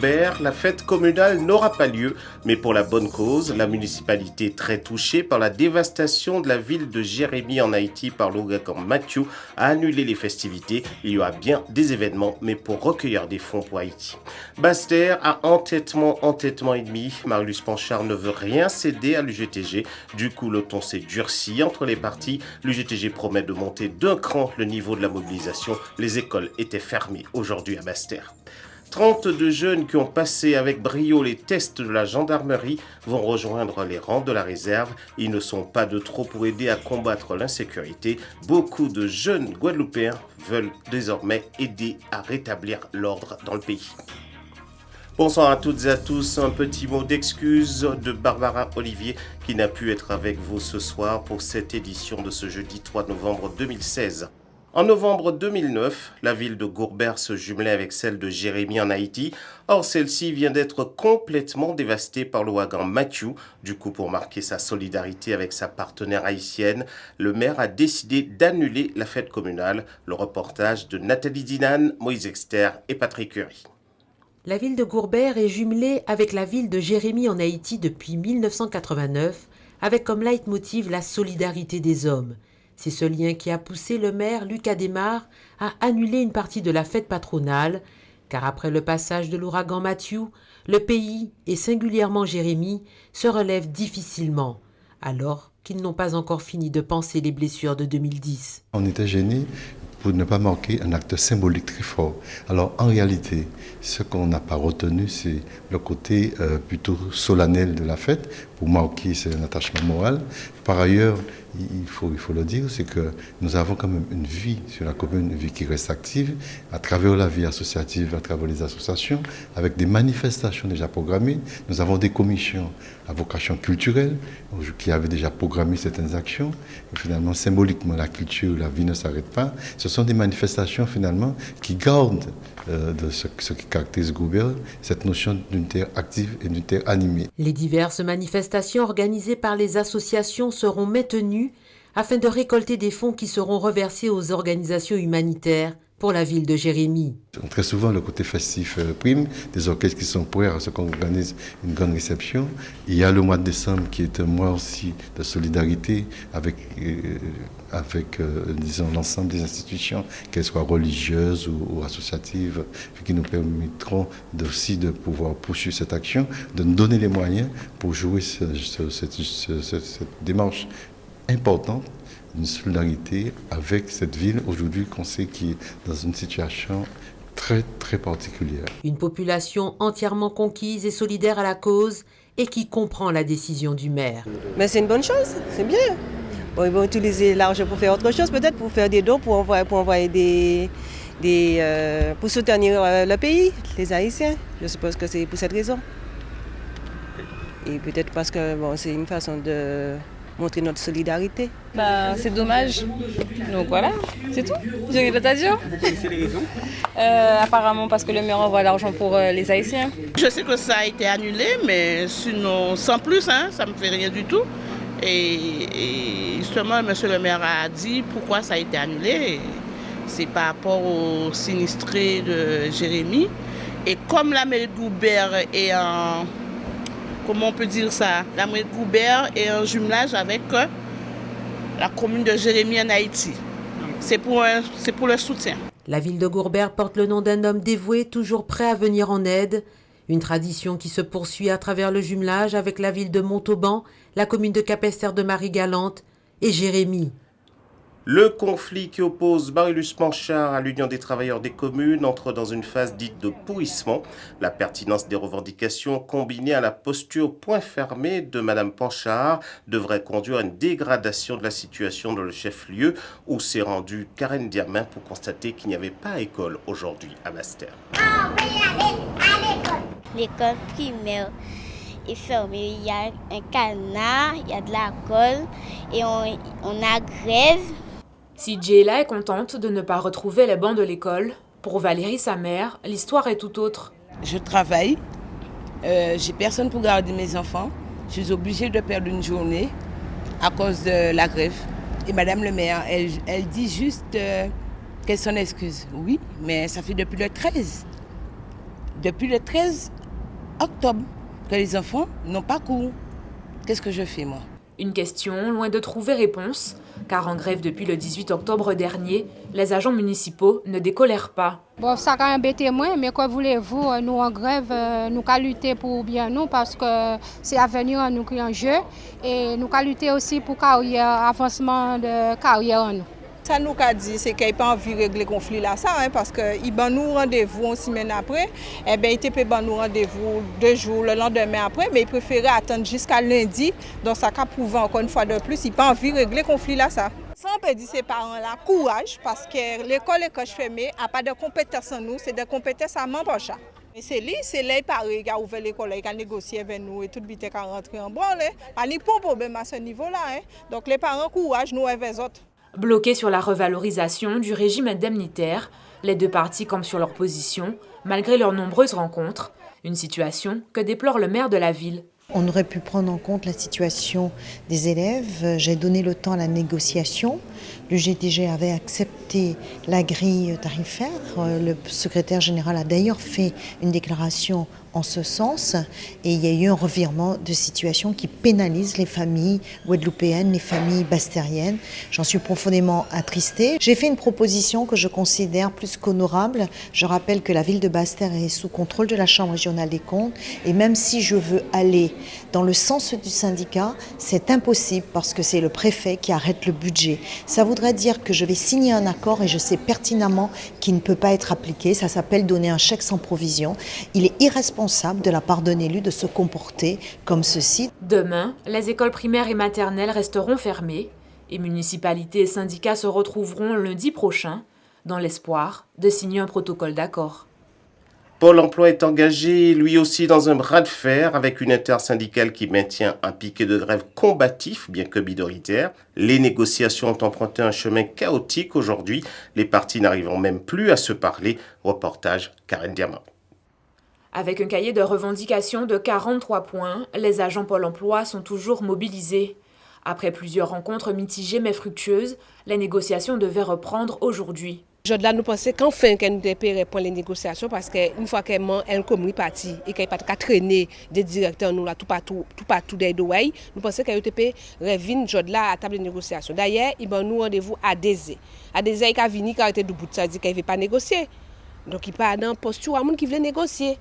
Gourbert, la fête communale n'aura pas lieu, mais pour la bonne cause, la municipalité très touchée par la dévastation de la ville de Jérémie en Haïti par l'ouragan Matthew a annulé les festivités. Il y aura bien des événements, mais pour recueillir des fonds pour Haïti. Basse-Terre a entêtement et demi. Marius Panchard ne veut rien céder à l'UGTG. Du coup, le ton s'est durci entre les partis. L'UGTG promet de monter d'un cran le niveau de la mobilisation. Les écoles étaient fermées aujourd'hui à Basse-Terre. 32 jeunes qui ont passé avec brio les tests de la gendarmerie vont rejoindre les rangs de la réserve. Ils ne sont pas de trop pour aider à combattre l'insécurité. Beaucoup de jeunes Guadeloupéens veulent désormais aider à rétablir l'ordre dans le pays. Bonsoir à toutes et à tous. Un petit mot d'excuse de Barbara Olivier qui n'a pu être avec vous ce soir pour cette édition de ce jeudi 3 novembre 2016. En novembre 2009, la ville de Gourbert se jumelait avec celle de Jérémie en Haïti. Or, celle-ci vient d'être complètement dévastée par l'ouragan Matthew. Du coup, pour marquer sa solidarité avec sa partenaire haïtienne, le maire a décidé d'annuler la fête communale. Le reportage de Nathalie Dinan, Moïse Exter et Patrick Curie. La ville de Gourbert est jumelée avec la ville de Jérémie en Haïti depuis 1989, avec comme leitmotiv la solidarité des hommes. C'est ce lien qui a poussé le maire Luc Adémar à annuler une partie de la fête patronale, car après le passage de l'ouragan Matthew, le pays, et singulièrement Jérémie, se relève difficilement, alors qu'ils n'ont pas encore fini de panser les blessures de 2010. On était gênés pour ne pas marquer un acte symbolique très fort. Alors en réalité, ce qu'on n'a pas retenu, c'est le côté plutôt solennel de la fête, pour marquer un attachement moral. Par ailleurs, il faut le dire, c'est que nous avons quand même une vie sur la commune, une vie qui reste active, à travers la vie associative, à travers les associations, avec des manifestations déjà programmées. Nous avons des commissions à vocation culturelle qui avaient déjà programmé certaines actions. Et finalement, symboliquement, la culture, la vie ne s'arrête pas. Ce sont des manifestations finalement qui gardent de ce qui caractérise Gourbert, cette notion d'une terre active et d'une terre animée. Les diverses manifestations organisées par les associations seront maintenues afin de récolter des fonds qui seront reversés aux organisations humanitaires pour la ville de Jérémie. Très souvent, le côté festif prime, des orchestres qui sont prêts à ce qu'on organise une grande réception. Il y a le mois de décembre qui est un mois aussi de solidarité avec disons, l'ensemble des institutions, qu'elles soient religieuses ou associatives, qui nous permettront aussi de pouvoir poursuivre cette action, de nous donner les moyens pour jouer cette démarche importante d'une solidarité avec cette ville aujourd'hui qu'on sait qui est dans une situation très très particulière. Une population entièrement conquise et solidaire à la cause et qui comprend la décision du maire. Mais c'est une bonne chose, c'est bien. Bon, ils vont utiliser l'argent pour faire autre chose, peut-être pour faire des dons, pour envoyer pour soutenir le pays, les Haïtiens. Je suppose que c'est pour cette raison. Et peut-être parce que c'est une façon de montrer notre solidarité. C'est dommage. Donc voilà, c'est tout. J'ai rien d'autre à dire. Vous connaissez les raisons Apparemment parce que le maire envoie l'argent pour les Haïtiens. Je sais que ça a été annulé, mais sinon, sans plus, ça ne me fait rien du tout. Et justement, monsieur le maire a dit pourquoi ça a été annulé. C'est par rapport au sinistré de Jérémie. Et comme la mairie de Gourbert est en... Comment on peut dire ça? La mairie de Gourbert est en jumelage avec la commune de Jérémie en Haïti. C'est pour le soutien. La ville de Gourbert porte le nom d'un homme dévoué, toujours prêt à venir en aide. Une tradition qui se poursuit à travers le jumelage avec la ville de Montauban, la commune de Capesterre de Marie-Galante et Jérémie. Le conflit qui oppose Marius Panchard à l'Union des travailleurs des communes entre dans une phase dite de pourrissement. La pertinence des revendications combinée à la posture point fermé de Mme Panchard devrait conduire à une dégradation de la situation dans le chef-lieu où s'est rendue Karen Diamin pour constater qu'il n'y avait pas école aujourd'hui à Basse-Terre. On veut aller à l'école. L'école primaire est fermée. Il y a un canard, il y a de la colle et on a grève. Si Jayla est contente de ne pas retrouver les bancs de l'école, pour Valérie, sa mère, l'histoire est tout autre. Je travaille, j'ai personne pour garder mes enfants. Je suis obligée de perdre une journée à cause de la grève. Et Madame le maire, elle dit juste qu'elle s'en excuse. Oui, mais ça fait depuis le 13. depuis le 13 octobre que les enfants n'ont pas cours. Qu'est-ce que je fais, moi? Une question loin de trouver réponse, car en grève depuis le 18 octobre dernier, les agents municipaux ne décolèrent pas. Bon, ça a embêté moi, mais quoi voulez-vous, nous en grève, nous allons lutter pour bien nous, parce que c'est à venir nous qui en jeu, et nous allons lutter aussi pour carrière, avancement de carrière en nous. Ça nous a dit, c'est qu'il n'y a pas envie de régler le conflit là, ça, parce qu'il a nous rendez-vous une semaine après, et bien il peut nous rendez-vous 2 jours le lendemain après, mais il préférait attendre jusqu'à lundi, donc ça a prouvé encore une fois de plus, il n'a pas envie de régler le conflit là, ça. Ça, on peut dire ces parents-là, courage, parce que l'école est fermée, n'a pas de compétences en nous, c'est des compétences à m'empocher. Et c'est lui, pareil, qui a ouvert l'école, qui a négocié avec nous et tout le bité qui a rentré en branle. Pas ni pour problème à ce niveau-là. Donc les parents, courage, nous et les autres. Bloqués sur la revalorisation du régime indemnitaire, les deux parties campent sur leur position, malgré leurs nombreuses rencontres, une situation que déplore le maire de la ville. On aurait pu prendre en compte la situation des élèves. J'ai donné le temps à la négociation. Le GTG avait accepté la grille tarifaire. Le secrétaire général a d'ailleurs fait une déclaration en ce sens. Et il y a eu un revirement de situation qui pénalise les familles guadeloupéennes, les familles bastériennes. J'en suis profondément attristée. J'ai fait une proposition que je considère plus qu'honorable. Je rappelle que la ville de Basse-Terre est sous contrôle de la Chambre régionale des comptes. Et même si je veux aller dans le sens du syndicat, c'est impossible parce que c'est le préfet qui arrête le budget. Ça voudrait dire que je vais signer un accord et je sais pertinemment qu'il ne peut pas être appliqué. Ça s'appelle donner un chèque sans provision. Il est irresponsable de la part d'un élu de se comporter comme ceci. Demain, les écoles primaires et maternelles resteront fermées et municipalités et syndicats se retrouveront lundi prochain dans l'espoir de signer un protocole d'accord. Pôle emploi est engagé lui aussi dans un bras de fer avec une intersyndicale qui maintient un piquet de grève combatif, bien que minoritaire. Les négociations ont emprunté un chemin chaotique aujourd'hui, les partis n'arrivant même plus à se parler. Reportage Karen Diamant. Avec un cahier de revendications de 43 points, les agents Pôle emploi sont toujours mobilisés. Après plusieurs rencontres mitigées mais fructueuses, les négociations devaient reprendre aujourd'hui. Aujourd'hui, nous pensons qu'enfin qu'elle nous dépêche pour les négociations parce qu'une fois qu'elle est comme partie et qu'elle n'a pas traîner des directeurs nous là tout partout des douailles, nous pensons qu'elle peut revenir aujourd'hui à la table de négociation. D'ailleurs, il va nous rendez-vous à DZ. À DZ, il a venu car était debout, ça dit qu'il ne veut pas négocier. Donc il part dans posture à monde qui veut négocier.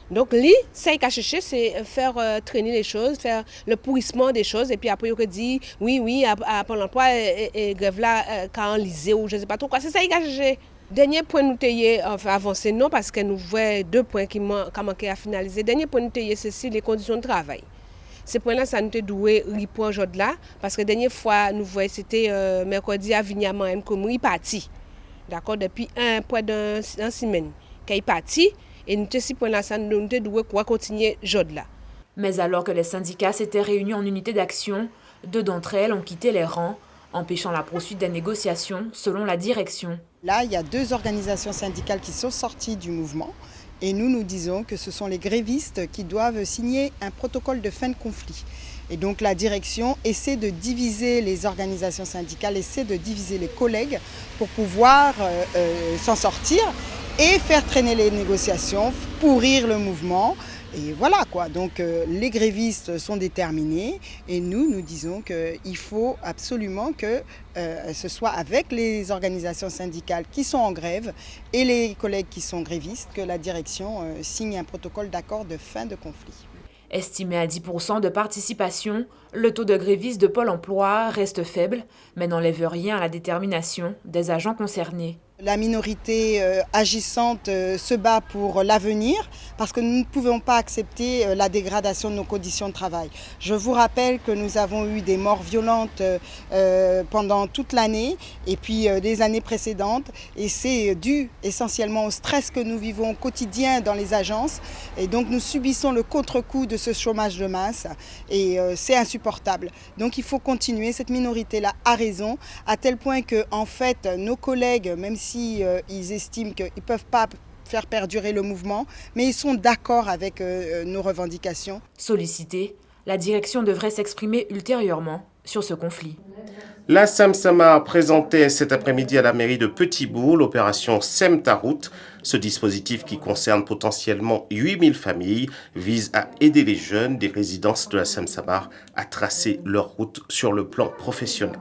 Donc lui, ça qu'il a cherché, c'est faire traîner les choses, faire le pourrissement des choses et puis après il dit oui à Pôle emploi et grève là quand lisé ou je sais pas trop quoi, c'est ça qu'il a cherché. Dernier point nous t'ayez avancé non parce que nous voyons 2 points qui manquaient à finaliser. Dernier point nous t'ayez c'est les conditions de travail. Ces points-là, ça nous a doué ripon aujourd'hui là parce que dernière fois nous voyons c'était mercredi à Vignaman M comme parti. D'accord, depuis un point d'un semaine qu'il est parti. Et nous devons continuer aujourd'hui là. Mais alors que les syndicats s'étaient réunis en unité d'action, 2 d'entre elles ont quitté les rangs, empêchant la poursuite des négociations selon la direction. Là, il y a 2 organisations syndicales qui sont sorties du mouvement et nous disons que ce sont les grévistes qui doivent signer un protocole de fin de conflit. Et donc la direction essaie de diviser les organisations syndicales, essaie de diviser les collègues pour pouvoir s'en sortir et faire traîner les négociations, pourrir le mouvement. Et voilà quoi, donc les grévistes sont déterminés et nous disons qu'il faut absolument que ce soit avec les organisations syndicales qui sont en grève et les collègues qui sont grévistes que la direction signe un protocole d'accord de fin de conflit. Estimé à 10% de participation, le taux de grévistes de Pôle emploi reste faible, mais n'enlève rien à la détermination des agents concernés. La minorité agissante se bat pour l'avenir parce que nous ne pouvons pas accepter la dégradation de nos conditions de travail. Je vous rappelle que nous avons eu des morts violentes pendant toute l'année et puis des années précédentes et c'est dû essentiellement au stress que nous vivons au quotidien dans les agences et donc nous subissons le contre-coup de ce chômage de masse et c'est insupportable. Donc il faut continuer, cette minorité-là a raison à tel point que en fait nos collègues, même si ils estiment qu'ils ne peuvent pas faire perdurer le mouvement, mais ils sont d'accord avec nos revendications. Sollicitée, la direction devrait s'exprimer ultérieurement. sur ce conflit. La Sam-Samar présentait cet après-midi à la mairie de Petit-Bourg l'opération Sem ta route. Ce dispositif qui concerne potentiellement 8000 familles vise à aider les jeunes des résidences de la Sam-Samar à tracer leur route sur le plan professionnel.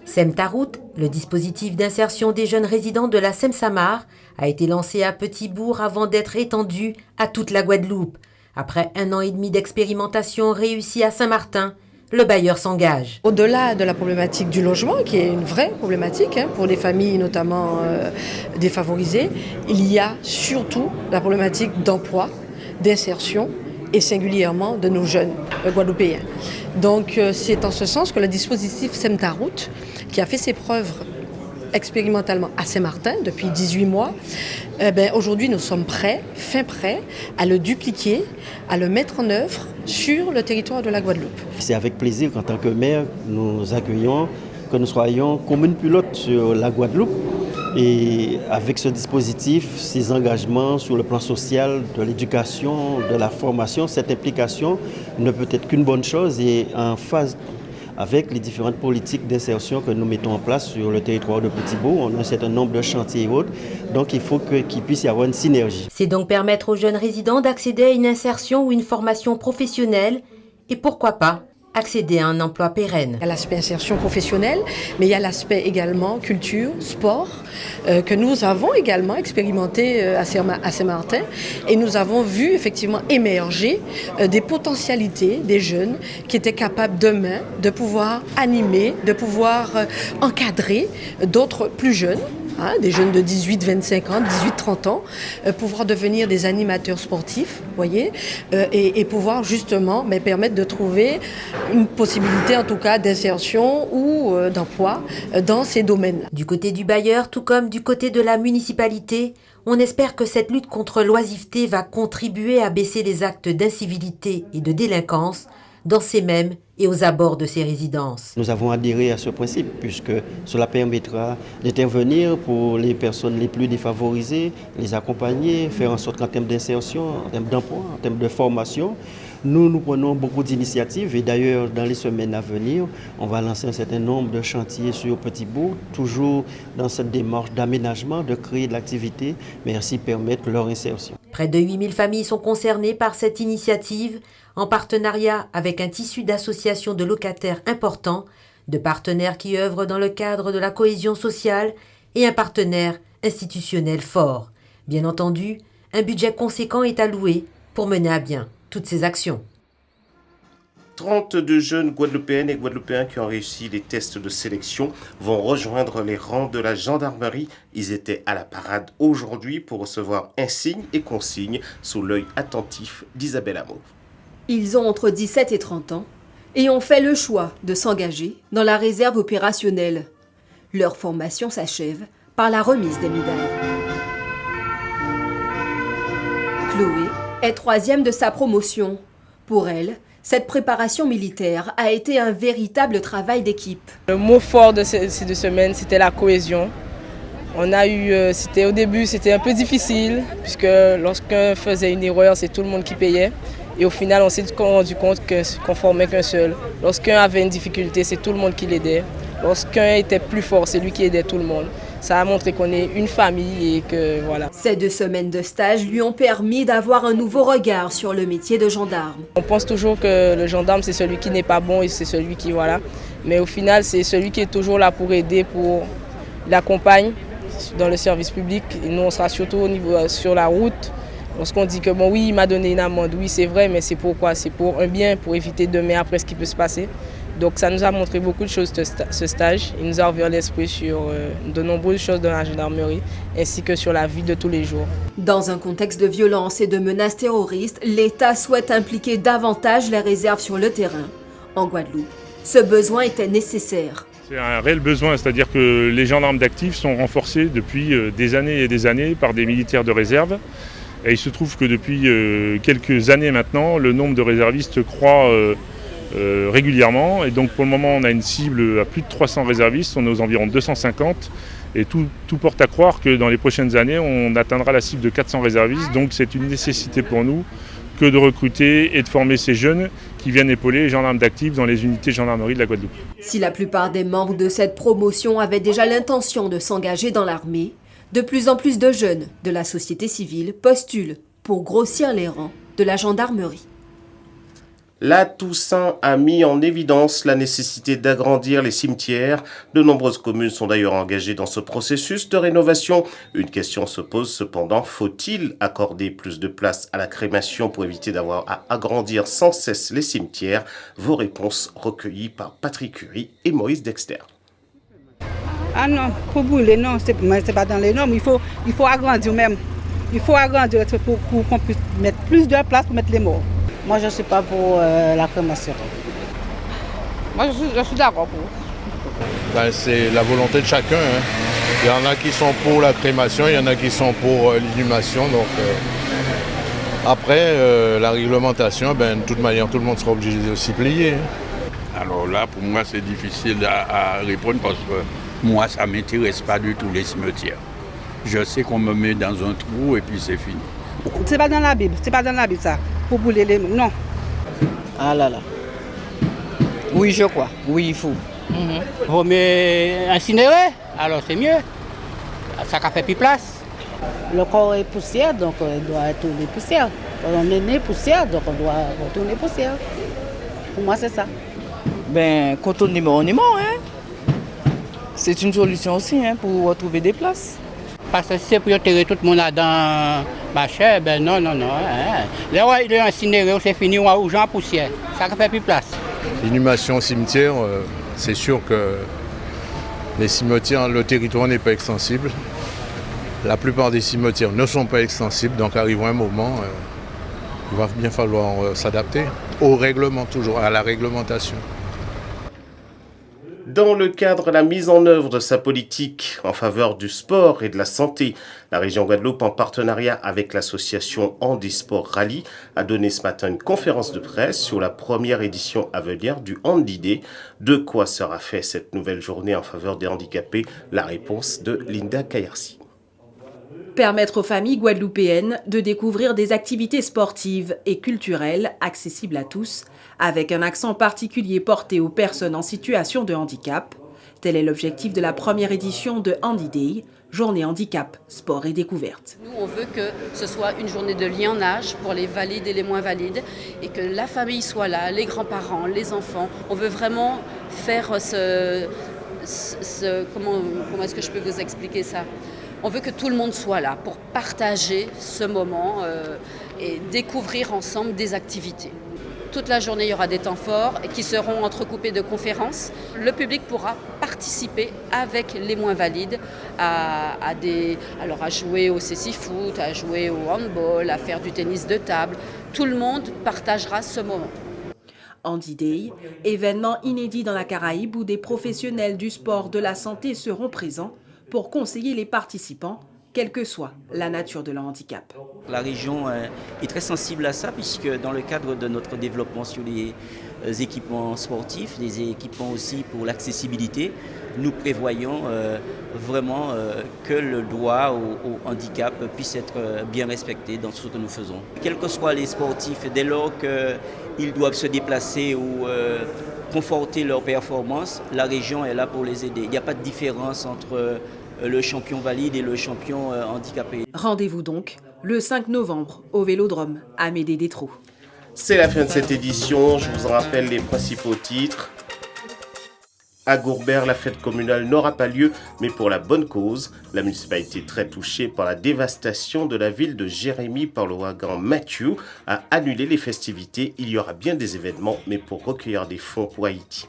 Sem ta route, le dispositif d'insertion des jeunes résidents de la Sam-Samar, a été lancé à Petit-Bourg avant d'être étendu à toute la Guadeloupe. Après 1 an et demi d'expérimentation réussie à Saint-Martin, le bailleur s'engage. Au-delà de la problématique du logement, qui est une vraie problématique pour les familles notamment défavorisées, il y a surtout la problématique d'emploi, d'insertion et singulièrement de nos jeunes guadeloupéens. Donc c'est en ce sens que le dispositif Sem ta route, qui a fait ses preuves expérimentalement à Saint-Martin depuis 18 mois, aujourd'hui nous sommes prêts à le dupliquer, à le mettre en œuvre sur le territoire de la Guadeloupe. C'est avec plaisir qu'en tant que maire, nous accueillons que nous soyons commune pilote sur la Guadeloupe. Et avec ce dispositif, ces engagements sur le plan social, de l'éducation, de la formation, cette implication ne peut être qu'une bonne chose et en phase avec les différentes politiques d'insertion que nous mettons en place sur le territoire de Petit-Bourg. On a un certain nombre de chantiers et autres, donc il faut qu'il puisse y avoir une synergie. C'est donc permettre aux jeunes résidents d'accéder à une insertion ou une formation professionnelle et pourquoi pas accéder à un emploi pérenne. Il y a l'aspect insertion professionnelle, mais il y a l'aspect également culture, sport, que nous avons également expérimenté à Saint-Martin. Et nous avons vu effectivement émerger des potentialités des jeunes qui étaient capables demain de pouvoir animer, de pouvoir encadrer d'autres plus jeunes. Des jeunes de 18, 25 ans, 18, 30 ans, pouvoir devenir des animateurs sportifs, voyez, et pouvoir justement permettre de trouver une possibilité en tout cas d'insertion ou d'emploi dans ces domaines. Du côté du bailleur, tout comme du côté de la municipalité, on espère que cette lutte contre l'oisiveté va contribuer à baisser les actes d'incivilité et de délinquance dans ces mêmes et aux abords de ces résidences. Nous avons adhéré à ce principe puisque cela permettra d'intervenir pour les personnes les plus défavorisées, les accompagner, faire en sorte qu'en termes d'insertion, en termes d'emploi, en termes de formation, nous prenons beaucoup d'initiatives et d'ailleurs dans les semaines à venir, on va lancer un certain nombre de chantiers sur Petit-Bourg, toujours dans cette démarche d'aménagement, de créer de l'activité, mais ainsi permettre leur insertion. Près de 8000 familles sont concernées par cette initiative, en partenariat avec un tissu d'associations de locataires importants, de partenaires qui œuvrent dans le cadre de la cohésion sociale et un partenaire institutionnel fort. Bien entendu, un budget conséquent est alloué pour mener à bien toutes ces actions. 32 jeunes Guadeloupéennes et Guadeloupéens qui ont réussi les tests de sélection vont rejoindre les rangs de la gendarmerie. Ils étaient à la parade aujourd'hui pour recevoir insignes et consignes sous l'œil attentif d'Isabelle Amauve. Ils ont entre 17 et 30 ans et ont fait le choix de s'engager dans la réserve opérationnelle. Leur formation s'achève par la remise des médailles. Chloé est 3e de sa promotion. Pour elle, cette préparation militaire a été un véritable travail d'équipe. Le mot fort de ces 2 semaines, c'était la cohésion. On a eu, au début, c'était un peu difficile puisque lorsqu'un faisait une erreur, c'est tout le monde qui payait. Et au final, on s'est rendu compte qu'on formait qu'un seul. Lorsqu'un avait une difficulté, c'est tout le monde qui l'aidait. Lorsqu'un était plus fort, c'est lui qui aidait tout le monde. Ça a montré qu'on est une famille et que voilà. Ces 2 semaines de stage lui ont permis d'avoir un nouveau regard sur le métier de gendarme. On pense toujours que le gendarme, c'est celui qui n'est pas bon et c'est celui qui, voilà. Mais au final, c'est celui qui est toujours là pour aider, pour l'accompagner dans le service public. Et nous, on sera surtout au niveau, sur la route. Lorsqu'on dit que bon oui, il m'a donné une amende, oui c'est vrai, mais c'est pourquoi? C'est pour un bien, pour éviter demain après ce qui peut se passer. Donc ça nous a montré beaucoup de choses ce stage. Il nous a ouvert l'esprit sur de nombreuses choses dans la gendarmerie, ainsi que sur la vie de tous les jours. Dans un contexte de violence et de menaces terroristes, l'État souhaite impliquer davantage les réserves sur le terrain. En Guadeloupe, ce besoin était nécessaire. C'est un réel besoin, c'est-à-dire que les gendarmes d'actifs sont renforcés depuis des années et des années par des militaires de réserve. Et il se trouve que depuis quelques années maintenant, le nombre de réservistes croît régulièrement. Et donc pour le moment, on a une cible à plus de 300 réservistes, on est aux environs 250. Et tout porte à croire que dans les prochaines années, on atteindra la cible de 400 réservistes. Donc c'est une nécessité pour nous que de recruter et de former ces jeunes qui viennent épauler les gendarmes d'actifs dans les unités de gendarmerie de la Guadeloupe. Si la plupart des membres de cette promotion avaient déjà l'intention de s'engager dans l'armée, de plus en plus de jeunes de la société civile postulent pour grossir les rangs de la gendarmerie. La Toussaint a mis en évidence la nécessité d'agrandir les cimetières. De nombreuses communes sont d'ailleurs engagées dans ce processus de rénovation. Une question se pose cependant, faut-il accorder plus de place à la crémation pour éviter d'avoir à agrandir sans cesse les cimetières? Vos réponses recueillies par Patrick Curie et Maurice Dexter. Ah non, pour brûler, non, c'est pas dans les normes, il faut agrandir même. Il faut agrandir pour qu'on puisse mettre plus de place pour mettre les morts. Moi, je ne suis pas pour la crémation. Moi, je suis d'accord pour. Ben, c'est la volonté de chacun. Hein. Il y en a qui sont pour la crémation, il y en a qui sont pour l'inhumation. Donc, après, la réglementation, ben, de toute manière, tout le monde sera obligé de s'y plier. Hein. Alors là, pour moi, c'est difficile à répondre parce que moi, ça ne m'intéresse pas du tout les cimetières. Je sais qu'on me met dans un trou et puis c'est fini. C'est pas dans la Bible, ça. Pour brûler les non. Ah là là. Oui, je crois. Oui, il faut. Vaut mieux incinérer, alors c'est mieux. Ça fait plus place. Le corps est poussière, donc il doit tourner poussière. On est né poussière, donc on doit retourner poussière. Pour moi, c'est ça. Ben, quand on est mort, hein. C'est une solution aussi, hein, pour retrouver des places. Parce que si c'est pour enterrer tout le monde là dans ma chair, ben non. Hein. Là, il est incinéré, c'est fini, on a aux gens en poussière. Ça ne fait plus place. L'inhumation au cimetière, c'est sûr que les cimetières, le territoire n'est pas extensible. La plupart des cimetières ne sont pas extensibles, donc arrivera un moment, il va bien falloir s'adapter au règlement, toujours à la réglementation. Dans le cadre de la mise en œuvre de sa politique en faveur du sport et de la santé, la région Guadeloupe, en partenariat avec l'association Handisport Rally, a donné ce matin une conférence de presse sur la première édition à venir du Handi Day. De quoi sera fait cette nouvelle journée en faveur des handicapés? La réponse de Linda Kayarsi. Permettre aux familles guadeloupéennes de découvrir des activités sportives et culturelles accessibles à tous, avec un accent particulier porté aux personnes en situation de handicap. Tel est l'objectif de la première édition de Handi Day, journée handicap, sport et découverte. Nous, on veut que ce soit une journée de lien en âge pour les valides et les moins valides et que la famille soit là, les grands-parents, les enfants. On veut vraiment faire comment est-ce que je peux vous expliquer ça ? On veut que tout le monde soit là pour partager ce moment et découvrir ensemble des activités. Toute la journée, il y aura des temps forts qui seront entrecoupés de conférences. Le public pourra participer avec les moins valides à jouer au cécifoot, à jouer au handball, à faire du tennis de table. Tout le monde partagera ce moment. Handi Day, événement inédit dans la Caraïbe où des professionnels du sport de la santé seront présents pour conseiller les participants, quelle que soit la nature de leur handicap. La région est très sensible à ça puisque dans le cadre de notre développement sur les équipements sportifs, les équipements aussi pour l'accessibilité, nous prévoyons vraiment que le droit au handicap puisse être bien respecté dans ce que nous faisons. Quels que soient les sportifs, dès lors qu'ils doivent se déplacer ou conforter leur performance, la région est là pour les aider. Il n'y a pas de différence entre le champion valide et le champion handicapé. Rendez-vous donc le 5 novembre au Vélodrome à Médé-Détroux. C'est la fin de cette édition. Je vous en rappelle les principaux titres. À Gourbert, la fête communale n'aura pas lieu, mais pour la bonne cause. La municipalité, très touchée par la dévastation de la ville de Jérémie par l'ouragan Matthew, a annulé les festivités. Il y aura bien des événements, mais pour recueillir des fonds pour Haïti.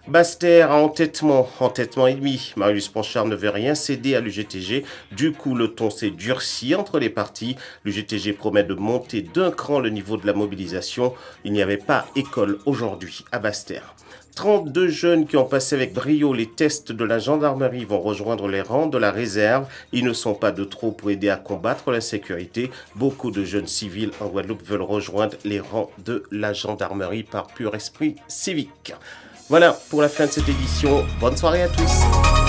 Basse-Terre à entêtement et demi. Marius Ponchard ne veut rien céder à l'UGTG. Du coup, le ton s'est durci entre les partis. L'UGTG promet de monter d'un cran le niveau de la mobilisation. Il n'y avait pas école aujourd'hui à Basse-Terre. 32 jeunes qui ont passé avec brio les tests de la gendarmerie vont rejoindre les rangs de la réserve. Ils ne sont pas de trop pour aider à combattre l'insécurité. Beaucoup de jeunes civils en Guadeloupe veulent rejoindre les rangs de la gendarmerie par pur esprit civique. Voilà pour la fin de cette édition. Bonne soirée à tous.